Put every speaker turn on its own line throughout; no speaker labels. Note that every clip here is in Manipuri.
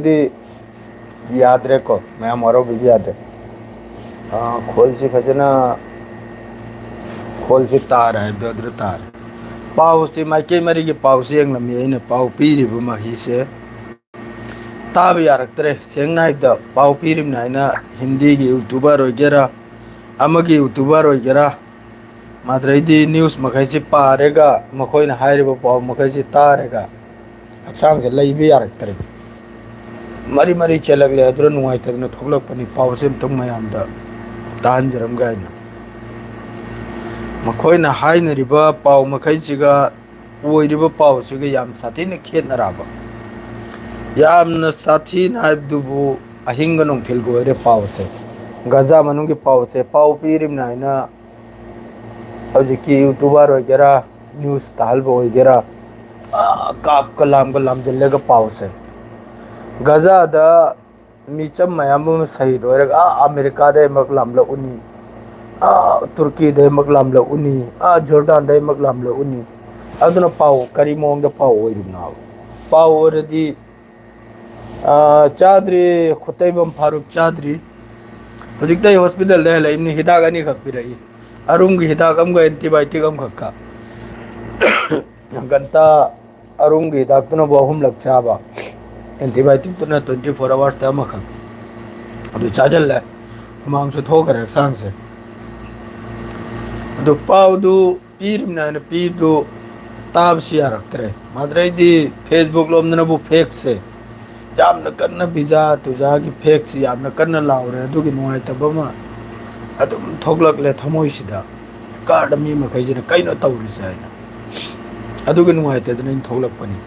दी याद रेको मैं हमारो भी याद है। खोल से खजना खोल से तार है बेदर तार पाव से माइके मरी के पाव से यंग लम्मी ने पाव पीरी बुमा ही से ताब यारक्तरे सेंगना इब्दा पाव पीरी ना हिंदी की यूट्यूबर वगैरह अमगी यूट्यूबर वगैरह माद्रैदी न्यूज़ मखैसे पारेगा मखोइना हाइरिबो पाव मखैसे तारेगा हक्सांग से लैबे यारक्तरे मरी मरी चलगले अदुर नुंगाइतदना थोक्लकपनि पावसे तंग मयामदा तांजरमगाइना मखोइना हाइनरिबा पाव मखैसिगा ओइरिबा पावसिगा याम साथीना खेतनराबा यामना साथीना हाइबदुबु अहिंग नोंथिल गोइरे पावसे गजा मनुंगी पावसे पाव पीरिम नाइना हौजिकी यूट्यूबर वगैरह न्यूज़ तालबो वगैरह काप कलाम जल्लेगा पावसे गजा दा मीचम मयाम शहीद होरगा अमेरिका दे मकलामला उनी तुर्की दे मकलामला उनी जॉर्डन दे मकलामला उनी अदुना पाव करी मोंग दा पाव ओइरिना पाव ओरदी चादरी खुतैबम फारूक चादरी हजिकता हॉस्पिटल दे लेमनी हिदाक अनी खक पिरई अरुंग हिदाक अमगा एंटीबायोटिक अम खक्का गंता अरुंग हिदाक तुना बहुम लग चाबा एंटीबायोटिक तो ना 24 आवर्स तक खा अभी चाजल है मांग से थोक रहे सांग से दो पाव दो पीर ना पीर दो ताब सिया रखते रहे माद्रई दी फेसबुक लोग ना वो फेक से याम न करना बिजा तुझा की फेक से याम न करना लाओ रहे दो की नुआई तब मा अदुम थोकलक ले थमोई सिदा कार्ड मी मखै से कई न तौरी से ना अदु की नुआई तब नहीं थोकलक पनी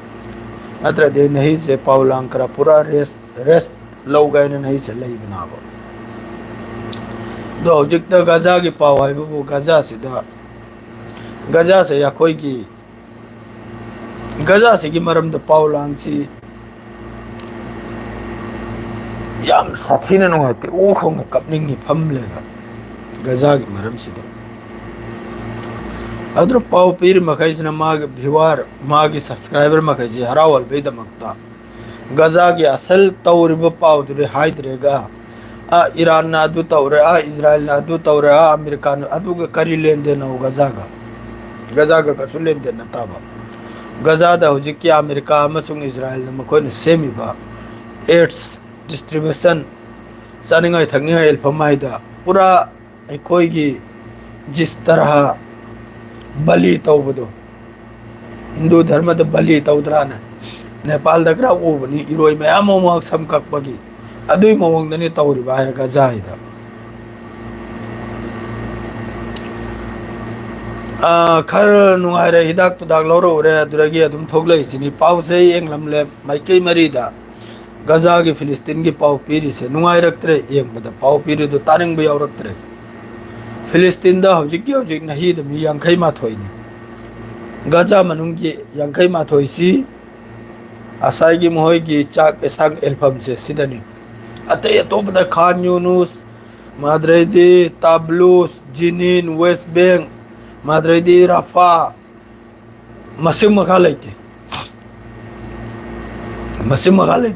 अत्र दे नहीं से पावलांग करा पूरा रेस्ट लो गए नहीं से लई बनाबो दो जिक गजा की पाव है वो गजा सिदा गजा से या कोई की गजा से की मरम द पावलांग सी याम साथी ने नुआते ओ खोंग कपनिंग की फम लेगा गजा की मरम सिदा अदर पाव पीर मखैस न माग भिवार मागी सब्सक्राइबर मखैस हरावल बेदमक्ता गजा की असल तौरिब पाव दुरे हाइद्रेगा ईरान ना अदु तौरे इजराइल ना अदु तौरे अमेरिका ना अदु के करी लेन देन हो गजा का कसु लेन देन ताबा गजा दा हुजी की अमेरिका अमसुंग इजराइल ना मखोन सेमिबा एड्स डिस्ट्रीब्यूशन सनिंगाई थंगिंगाई एल्फमाइदा पूरा कोई की जिस तरह बलि तौबदो हिंदू धर्म द बलि तौद्राना नेपाल दगरा ओबनी इरोय मयाम मोमक समकपगी अदुई मोंगदनी तौरिबा है गजाइदा खर नुआरे हिदाक तुदाक लौरो रे दुरगी अदुम थोगलै सिनी पाव से एंगलमले माइकई मरीदा गजा की फिलिस्तीन की पाव पीरी से नुआई रखतरे एंगबदा पाव पीरी दो तारिंग भी औरतरे फिलिस्तीन दा हौजिक नही द मी यांखै माथोइनी गजा मनुंग की यांखै माथोइसी असाई की मोहई की चाक एसांग एल्फम से सिदनी अते अतोप द खान यूनुस माद्रेदी ताबलूस जिनिन वेस्ट बैंक माद्रेदी राफा मसिम मखा लेते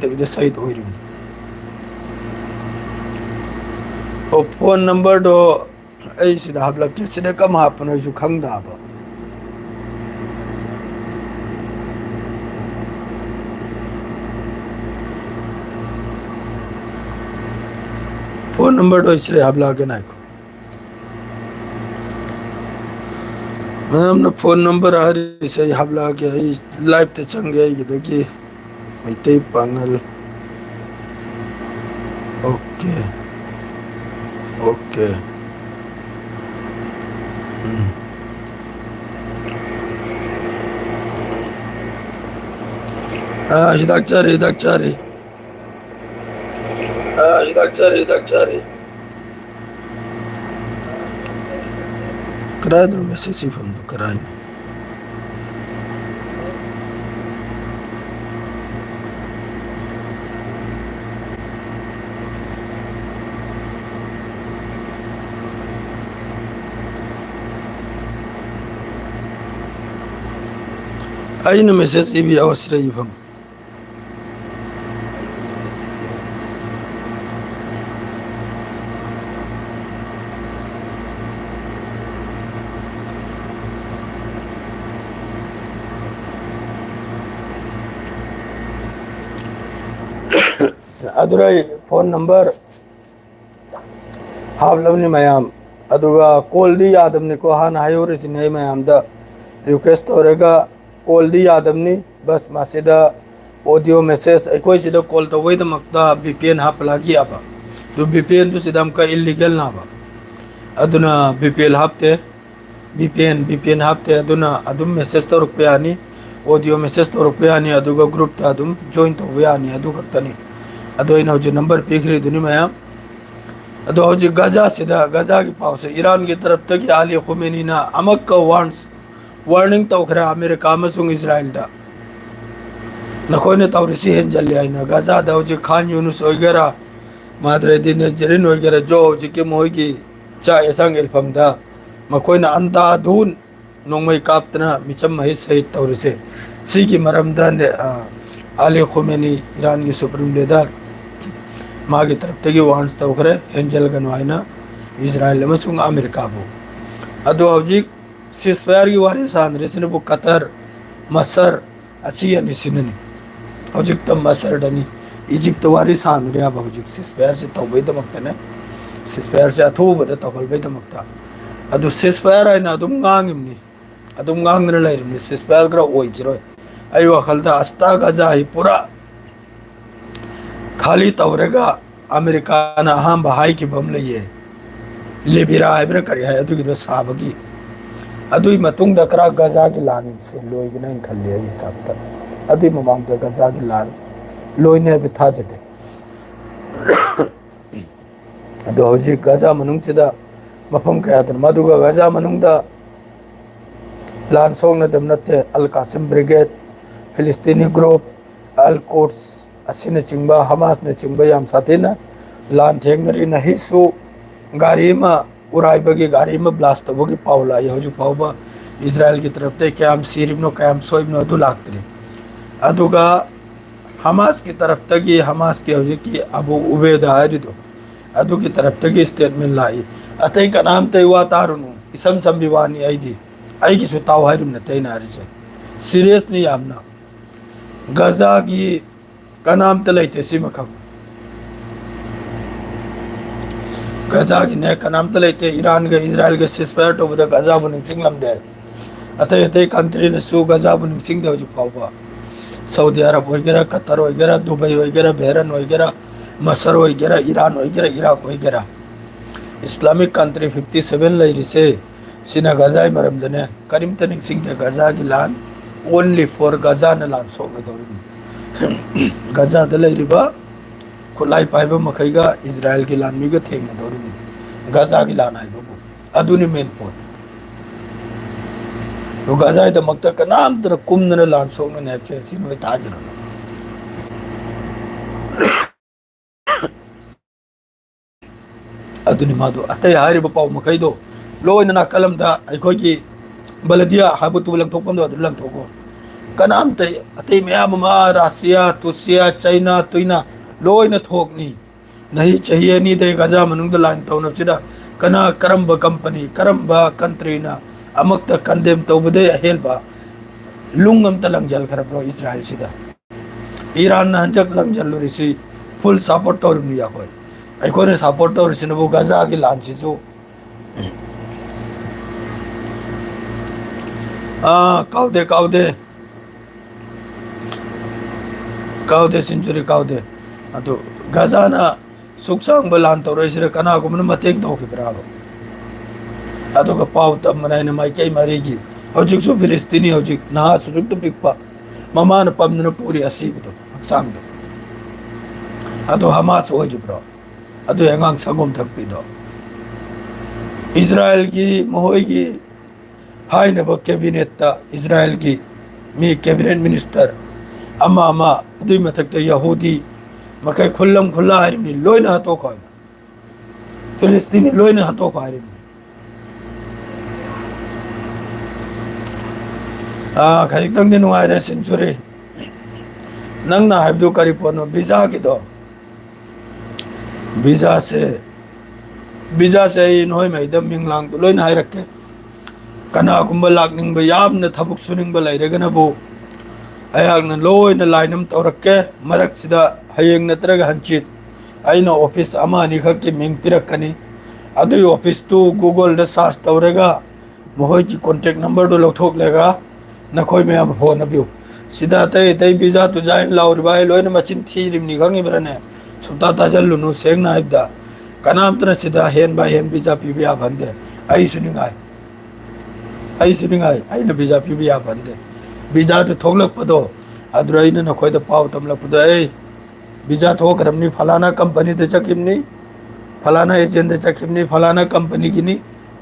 बिदे सहित होइरी ओ फोन नंबर दो ऐ सिदा हाबलक सिदा कम हापन जो खंगदाबा फोन नंबर तो इसलिए हाबला के नाइको मैम ना फोन नंबर आ रही से हाबला के लाइव ते चंगे गिदो की मैते पांगल ओके ओके हिदाकचारी कराए दो मैसेज ही हम तो कराए आई ना मैसेज ये भी अवश्य ही हम अदुराई फोन नंबर हाबलबनी मैम अदुगा कॉल दी यादमनी को हान हायोरिसिने मैम दा रिक्वेस्ट तौरेगा कॉल दी यादमनी बस मासिदा ऑडियो मैसेज अखोई सिदा कॉल तवैद मक्ता VPN हापलागी आबा तो VPN तो सिदम का इलीगल नाबा अदुना VPN हापते अदुना अदुम मैसेज तौरक यानी ऑडियो मैसेज तौरक यानी अदुगा ग्रुप ता अदुम जॉइन तव यानी अदु खतनी अदो इन हौजी नंबर पीखरी दुनी मैम अदो हौजी गजा की पाव से ईरान की तरफ तक आली खुमैनी ना अमक का वार्निंग तौखरे अमेरिका अमसुंग इजराइल दा नखोने तौरिसी हेंजल याइना गजा दा हौजी खान यूनुस वगैरह मादरे दिन जरिन वगैरह जो हौजी के मोगी चा एसंग एल्फम दा मखोइना अंदा धून नोंगमई कापतना मिचम मही सहित तौरिसे सी की मरमदा ने आली खुमैनी ईरान की सुप्रीम लीडर मागी तरफ तगी वार्न्स तौखरे हेंजल गनवाइना इजराइल अमसुंग अमेरिका बो अदो हौजी सीजफायर की वारी सान रेसिने बो कतर मसर असी अनिसिननी हौजी त मसर डनी इजिप्ट वारी सान रे अब हौजी सीजफायर से तौबै दमक्तने सीजफायर से अथुबद तौगलबै दमक्ता अदो सीजफायर आइना अदुम गांगिमनी अदुम गांगन लाइरमनी सीजफायर ग्रा ओइजिरोय आई वखलदा अस्ता गजा ही पूरा खाली तौरेगा अमेरिका ना अहम बहाई की बम लइए लिबिरा हाइब्र करी है अदुगी दो साबगी अदुई मतुंग दकरा गजा की लान से लोइगना खल्ले आई सबता अदुई ममांग द गजा की लान लोइने भी था जते अदो हौजी गजा मनुंग सिदा मफम कया तन मदुगा गजा मनुंग दा लान सोंग न दम नते अल कासिम ब्रिगेड फिलिस्तीनी ग्रुप अल कोट्स असिन चिंबा हमास ने चिंबा याम साथेना लान थेंगरी न हिसु गाड़ी में उड़ाइबगी गाड़ी में ब्लास्ट तबगी पावला ये हजु पावबा इजराइल की तरफ ते कैम सीरिबनो कैम सोइबनो अदु लागतरे अदुगा हमास की तरफ तगी हमास की हजु की अबू उबैदा हरिदो अदु की तरफ तगी स्टेटमेंट लाई अतई का नाम ते हुआ तारुनु इसम संबिवानी आईदी आई की सुताव हरिम न तई नारी से सीरियस नहीं आमना गजा की का नाम ते लइते सिमखम गजा की ने का नाम ते लइते ईरान के इजराइल के सीजफायर तो बद गजा बुनिंग सिंगलम दे अतई अतई कंट्री ने सु गजा बुनिंग सिंग दे जो पावा सऊदी अरब वगैरह कतर वगैरह दुबई वगैरह बहरन वगैरह मसर वगैरह ईरान वगैरह इराक वगैरह इस्लामिक कंट्री 57 लइरी से सिना गजा मरमदने करीम तनिक सिंग दे गजा की लान ओनली फॉर गजा न लान सो में दौरी गजा दलैरिबा खुलाई पाइबा मखैगा इजराइल की लान मिगा थेंग दौरी गजा की लान आइबो अदुनी मेन पॉइंट तो गजा द मक्ता का नाम तर कुमन लान सोंग ने नेपचे सिनो ताजर अदुनी मादो अतै हारिबा पाव मखैदो लोइना कलम दा अखोगी बलदिया हाबु तु लंथोकम दो लंथोको कनाम ते अतै मयाम मा रसिया तुसिया चाइना तुइना लोइना थोकनी नहीं चाहिए नी दे गजा मनुंग लाइन तौन सिदा कना करम कंपनी करम कंट्री ना अमक त कंडेम तौबदे हेलबा लुंगम त लंगजल खरबो इजराइल सिदा ईरान ना हंजक लंगजल लुरिसी फुल सपोर्ट तौर मिया कोई अखोने सपोर्ट तौर सिनबो गजा की लान सिजो काउदे सेंचुरी काउदे अतो गजाना सुखसांग बलान तौरसिर कना गुमन मतेक तौखिब्राबो अतो का पाव तब मनाइन माइके मारेगी हौजिक सु फिलिस्तीनी हौजिक ना सुजुक तो पिकपा ममान पमन पूरी असीबतो सांग अतो हमास होजिब्रो अतो यांगांग संगम थकपिदो इजराइल की मोहोगी हाई नब कैबिनेट इजराइल की मी कैबिनेट मिनिस्टर अमा अमा दुई मथक यहूदी मकै खुल्लम खुल्ला हारिमनी लोइना हतो खो फिलिस्तीनी लोइना हतो खो हारिमनी खाई तंग दिन नुआइरे सेंचुरी नंगना हाइबदो करी पोनो वीजा की दो वीजा से इनहोय में इदम मिंगलांग तो लोइना हाइ रखे कना गुम्बा लाकनिंग यामना थबुक सुनिंग लैरगनबो ꯑꯩꯍꯥꯛꯅ ꯂꯣꯏꯅ ꯂꯥꯏꯟ ꯑꯃ ꯇꯧꯔꯛꯀꯦ ꯃꯔꯛꯁꯤꯗ ꯍꯌꯦꯡ ꯅꯠꯇ꯭ꯔꯒ ꯍꯪꯆꯤꯠ ꯑꯩꯅ ꯑꯣꯐꯤꯁ ꯑꯃ ꯑꯅꯤꯈꯛꯀꯤ ꯃꯤꯡ ꯄꯤꯔꯛꯀꯅꯤ ꯑꯗꯨꯒꯤ ꯑꯣꯐꯤꯁꯇꯨ ꯒꯨꯒꯜꯗ ꯁꯥꯔꯆ ꯇꯧꯔꯒ ꯃꯈꯣꯏꯒꯤ ꯀꯣꯟꯇꯦꯛ ꯅꯝꯕꯔꯗꯨ ꯂꯧꯊꯣꯛꯂꯒ ꯅꯈꯣꯏ ꯃꯌꯥꯝ ꯍꯣꯠꯅꯕꯤꯌꯨ ꯁꯤꯗ ꯑꯇꯩ ꯑꯇꯩ ꯚꯤꯖꯥ ꯇꯨꯖꯥ ꯂꯥꯎꯔꯤꯕ ꯑꯩ ꯂꯣꯏꯅ ꯃꯆꯤꯟ ꯊꯤꯔꯤꯕꯅꯤ ꯈꯪꯉꯤꯕ꯭ꯔꯅꯦ ꯁꯨꯡꯇꯥ ꯇꯥꯁꯤꯜꯂꯨꯅꯨ ꯁꯦꯡꯅ ꯍꯥꯏꯕꯗ ꯀꯅꯥꯝꯇꯅ ꯁꯤꯗ ꯍꯦꯟ ꯕꯥꯏ ꯍꯦꯟ ꯚꯤꯖꯥ ꯄꯤꯕ ꯌꯥꯕ ꯑꯩꯁꯨ ꯅꯤꯡꯉꯥꯏ ꯑꯩꯅ ꯚꯤꯖꯥ ꯄꯤꯕ ꯌꯥꯕ ꯅꯠꯇꯦ ꯚꯤꯖꯥꯗꯨ ꯊꯣꯛꯂꯛꯄꯗꯣ ꯑꯗꯨꯗ ꯑꯩꯅ ꯅꯈꯣꯏꯗ ꯄꯥꯎ ꯇꯝꯂꯛꯄꯗꯣ ꯑꯩ ꯚꯤꯖꯥ ꯊꯣꯛꯈ꯭ꯔꯕꯅꯤ ꯐꯂꯥꯅ ꯀꯝꯄꯅꯤꯗ ꯆꯠꯈꯤꯕꯅꯤ ꯐꯂꯥꯅ ꯑꯦꯖꯦꯟꯗ ꯆꯠꯈꯤꯕꯅꯤ ꯐꯂꯥꯅ ꯀꯝꯄꯅꯤꯒꯤꯅꯤ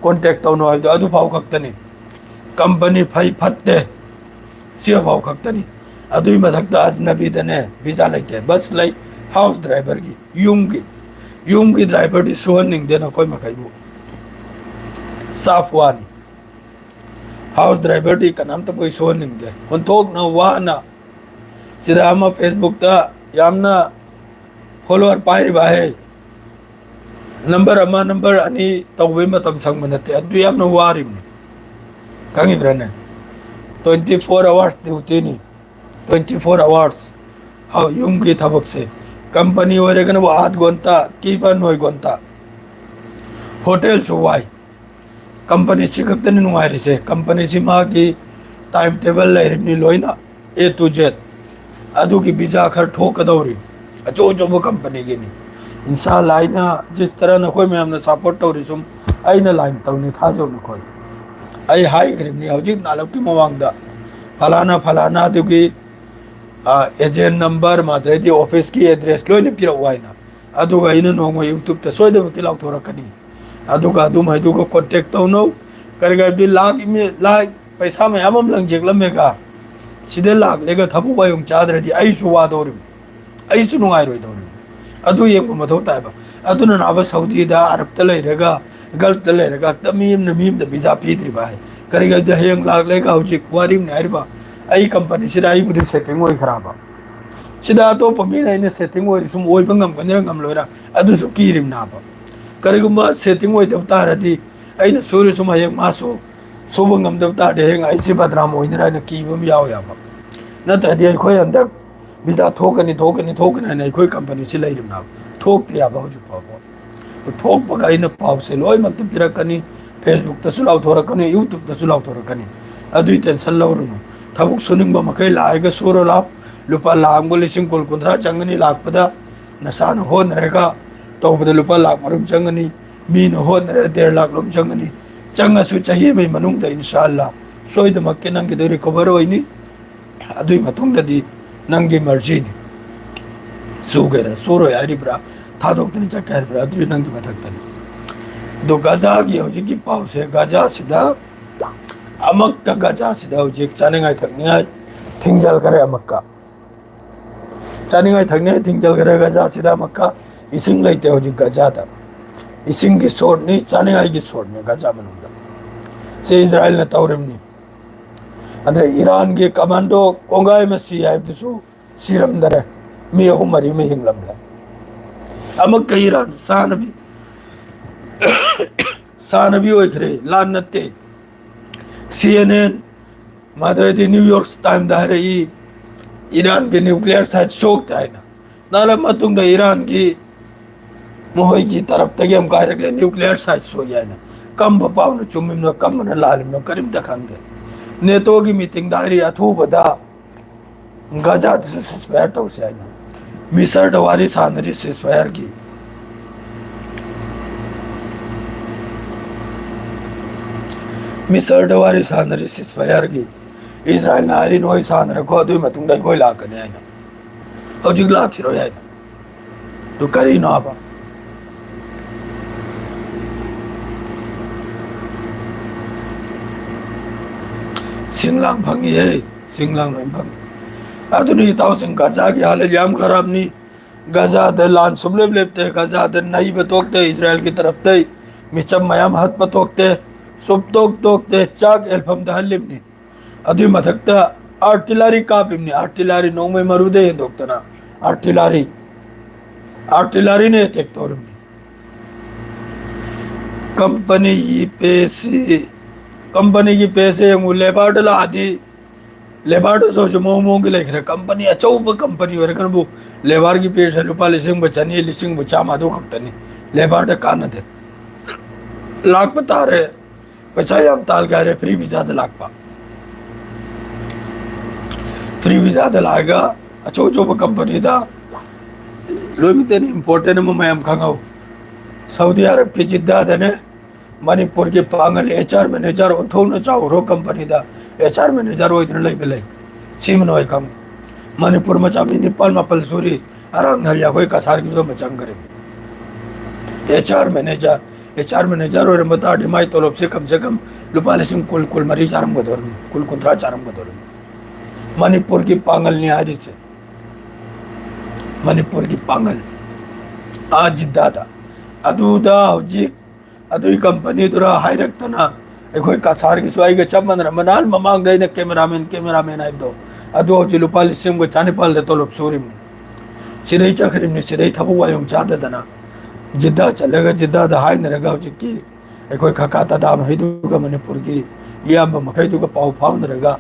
ꯀꯣꯟꯇꯦꯛ ꯇꯧꯅꯣ ꯍꯥꯏꯕꯗꯣ ꯑꯗꯨ ꯐꯥꯎ ꯈꯛꯇꯅꯤ कंपनी फई फत्ते सिफाव खक्तनी अदुई मधक्ता अजनबीदने वीजा लेते बस लाई हाउस ड्राइवर की यूम की ड्राइवर दी सोहन निंग देना कोई मकईबू साफ वानी हाउस ड्राइवर दी कनाम तो कोई सोहन निंग दे उनथोक ना वाना सिदा अमा फेसबुक ता यामना फॉलोअर पाई बाहे नंबर अमा नंबर अनि तौबे मतम संग मनते अदु यामना वारिम kangi brane 24 hours duty ni 24 hours how yum ki thabak se company ore kan wo 8 gonta ki ba 9 gonta hotel chuwai company si kapten nu ai se company si ma ki time table lai ni loina a to z adu ki visa khar thok dawri acho jo bo company gi ni inshallah aina jis tarah na koi me amna support tawri sum aina line tawni thajo na koi I high करीबनी हजिक नालब की मवांगदा फलाना फलाना दुगी एजेंट नंबर माद्रेदी ऑफिस की एड्रेस लोइने पिरवाइना अदुगा इन नोंग यूट्यूब ते सोइदम की लाउ थोरकनी अदुगा अदुम हैदुगा कांटेक्ट तौनो करगा बि लाख पैसा में हमम लंग जेगलमेगा सिदे लाख लेगा थबु बायुं चादरदी आइसु वादोरिम आइसु नुंगाइ रोइदोरिम अदु येंग मथौ ताइबा अदुना नाबा सऊदी दा अरब त लेरेगा गल्फ लेरगा तमीम द वीजा पीद्रिबा है करिगा द हेंग लाग लेगा हुजि क्वारिम नाइरबा आई कंपनी सिदा आई बुदि सेटिंग ओइ खराबा सिदा तो पमीन आइने सेटिंग ओइ सुम ओइ बंगम गनिर गम लोरा अदु सु कीरिम नाबा करिगुमा सेटिंग ओइ दब तारदी आइने सुरु सुम हेंग मासो सोबंगम दब तादे हेंग आइसि बदराम ओइनरा न कीबम याव याबा नत्रदि आई खोय अंदर वीजा थोकनी नै खोय कंपनी सि लैरिम नाबा थोक्त्रियाबा हुजु पाबो थोपगा इन पाव से लोय मत पिरकनी फेसबुक तसु लाउथोरकनी यूट्यूब तसु लाउथोरकनी अदुई टेंशन लौरुनु थबुक सुनिंगबा मकै लाएगा सोरो लाप लुपा लांगबो लिसिंग कुल कुंद्रा चंगनी लापदा नसान होनरेगा तौबद लुपा लाख मरुम चंगनी मीन होनरे 1.5 लाख लोम चंगनी चंगसु चाहिए मै मनुंग द इंशाल्लाह सोइदमक के नंग दे रिकवर होइनी अदुई मतुंग ददी नंगी मर्जी सुगेरा सोरो यारिब्रा थादोक्तनी चक्कर अदुई नंगी मथक्तनी दो गजा की हौजिकी पाउसे गजा सिदा अमक्का गजा सिदा हौजिक चानिंगाय थकनियाय थिंगजल करे अमक्का चानिंगाय थकनियाय थिंगजल करे गजा सिदा अमक्का इसिंग लैते हौजिक गजा दा इसिंग की सोड नि चानिंगाय की सोड नि गजा मनुंदा से इजराइल न तौरमनी अदरे ईरान के कमांडो कोंगाय में सी आइबसु सिरम दरे मी अहु मरी में हिंगलमला अमक्का ईरान सानबी ओइखरे लान नत्ते CNN मादरेदी न्यूयॉर्क टाइम दारे ईरान के न्यूक्लियर साइट शोक ताइना नाला मतुंग ईरान की मोहई की तरफ तक हम कायरक न्यूक्लियर साइट सो याना कम बपाव न चुमिम न कम न लालिम न करिम तखंगे नेतो की मीटिंग दारी अथुबदा गजा सिस्फायर तौसे आइना मिसर दवारी सानरी सिस्फायर की मिसर दवारी सानरी सिस्फायर की इजराइल नारी नोई सानर को दुई मतुंग दई कोई लाकने आइना हौजिक लाखिरो याइना तो करी नाबा सिंगलांग फंगी है सिंगलांग में फंगी अदुनी ताऊ सिंग गजा की हालत याम खराब नहीं गजा दे लान सुबले लेते गजा दे नहीं बतोकते इजराइल की तरफ दे मिचम मयाम हाथ बतोकते सुब तोकते चाक एल्फम दहलिमनी अदुई मथकता आर्टिलरी कापिमनी आर्टिलरी नोंग में मरुदे दोक्तना आर्टिलरी ने टेक तोरमनी कंपनी की पैसे लेबार्ड लादी लेबार जो मोमो की लेखरे कंपनी अचौब कंपनी होरकनबु लेबार की पे लुपा लिसिंग चनी लिसिंग चामा खक्तनी लेबार कानदे लाख तारे पैसा याम ताल गए फ्री वीजा लाप फ्री वीजा लागा अचौ अचौब कंपनी लोमीतेन इम्पोर्टेंट मैम खाओ सऊदी अरब की जिद्दादने मणिपुर की पांगल HR मैनेजर ओंथौना चाउरो कंपनी HR मैनेजर होइदन लेबे सिमन होय खम मणिपुर मचा मी निपाल मपल सूरी अरंग नलिया कोई कसार की जो मचंग करे HR मैनेजर और मता डिमाई तोलब से कम लुपा लिसिंग कुल मरी चारम गदर कुल कुंत्रा चारम गदर मणिपुर की पांगल निहारी से मणिपुर की पांगल आज जिद्दादा अदुदा हौजिक अदुई कंपनी दुरा हाइरक्तना अखोई कसार की स्वाई के चप मनरा मनाल ममांग दैने कैमरामैन आइदो अदु हौजि लुपा लिसिंग को चानिपाल दे तोलब सूरिम सिरई चखरिम सिरई थबु वायों चाददना जिद्दा चलेगा जिद्दा दा हाई नरगा हौजिकी अखोई खकाता दाम हैदुगा मणिपुर की याब मखैदुगा पाउ फाउ नरगा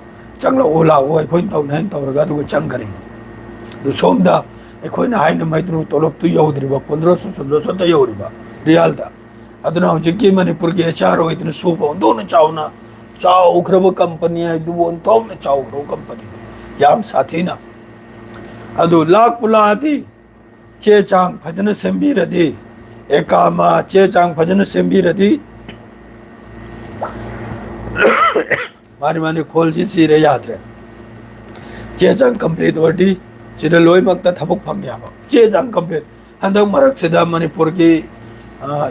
चंगला ओला ओ अखोई तौनहन तौरगा दुगा चंगरिम दु सोमदा अखोइना हाइना मैद्रु तोलब तु यौद्रिबा 1500 त यौरिबा रियालदा अदना हौजिकी मणिपुर की HR होइदन सूप दोन चाउना चाउख्रब कंपनी है दुबोन तौन चाउख्रो कंपनी याम साथीना अदु लाख पुलाती चे चांग फजन सेंबीरदी एकामा चे चांग फजन सेंबीरदी मारी खोल जी सिरे याद रे चे चांग कंप्लीट वर्डी सिरे लोई मक्ता थबुक फंग याबा चे चांग कंप्लीट हंदक मरक सिदा मणिपुर की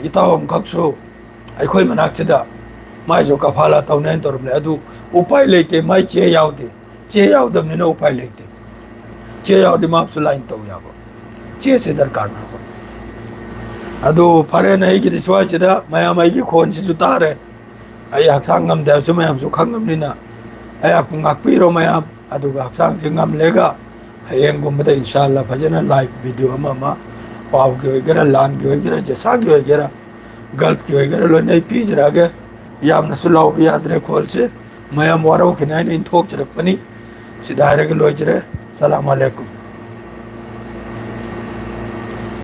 इतावम खक्सो अखोई मनाक सिदा माई जो कफाला तौनैन तौरबले अदु उपाय लेके माई चे यावदे चे यावदमने उपाय लेते चे यावदे मापसु लाइन तौ याबा चे से दरकार ना हो अदु फरे नहीं कि दिसवा सिदा मया माई की खोन सिसु तारे आई हक्सांग ngam दे सु मयाम सु खंगमनिना आई आपु ngakpiro मयाम अदु हक्सांग से ngam लेगा हयेंग गुमदा इंशाल्लाह फजना लाइव वीडियो अमा पाव की वगैरह लान की वगैरह जैसा की वगैरह गल्फ की वगैरह लो नहीं पीज रह गए याम नसुलाओ भी याद रहे खोल से मया मोरो कि नहीं थोक चरपनी सीधा रे के लोच रे सलाम अलैकुम।